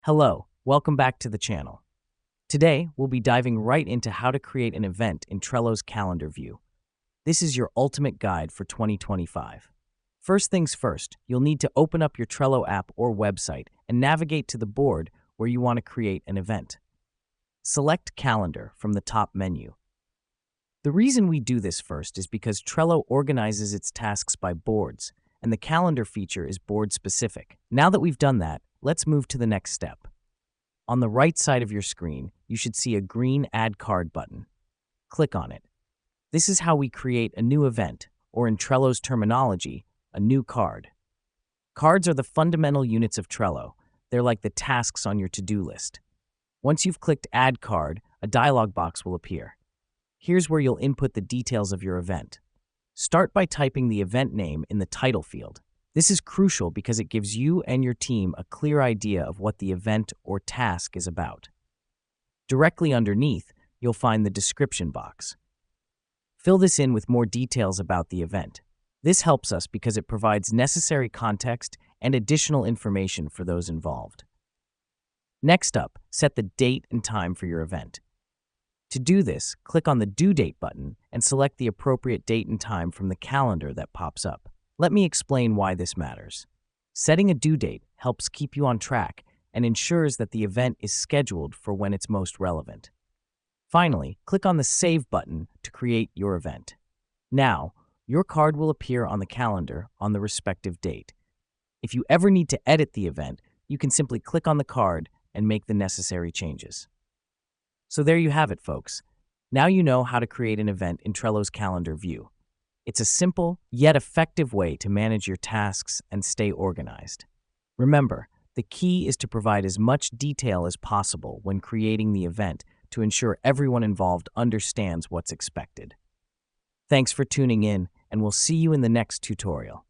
Hello, welcome back to the channel. Today, we'll be diving right into how to create an event in Trello's calendar view. This is your ultimate guide for 2025. First things first, you'll need to open up your Trello app or website and navigate to the board where you want to create an event. Select Calendar from the top menu. The reason we do this first is because Trello organizes its tasks by boards, and the calendar feature is board-specific. Now that we've done that, let's move to the next step. On the right side of your screen, you should see a green Add Card button. Click on it. This is how we create a new event, or in Trello's terminology, a new card. Cards are the fundamental units of Trello. They're like the tasks on your to-do list. Once you've clicked Add Card, a dialog box will appear. Here's where you'll input the details of your event. Start by typing the event name in the title field. This is crucial because it gives you and your team a clear idea of what the event or task is about. Directly underneath, you'll find the description box. Fill this in with more details about the event. This helps us because it provides necessary context and additional information for those involved. Next up, set the date and time for your event. To do this, click on the Due Date button and select the appropriate date and time from the calendar that pops up. Let me explain why this matters. Setting a due date helps keep you on track and ensures that the event is scheduled for when it's most relevant. Finally, click on the Save button to create your event. Now, your card will appear on the calendar on the respective date. If you ever need to edit the event, you can simply click on the card and make the necessary changes. So there you have it, folks. Now you know how to create an event in Trello's calendar view. It's a simple, yet effective way to manage your tasks and stay organized. Remember, the key is to provide as much detail as possible when creating the event to ensure everyone involved understands what's expected. Thanks for tuning in, and we'll see you in the next tutorial.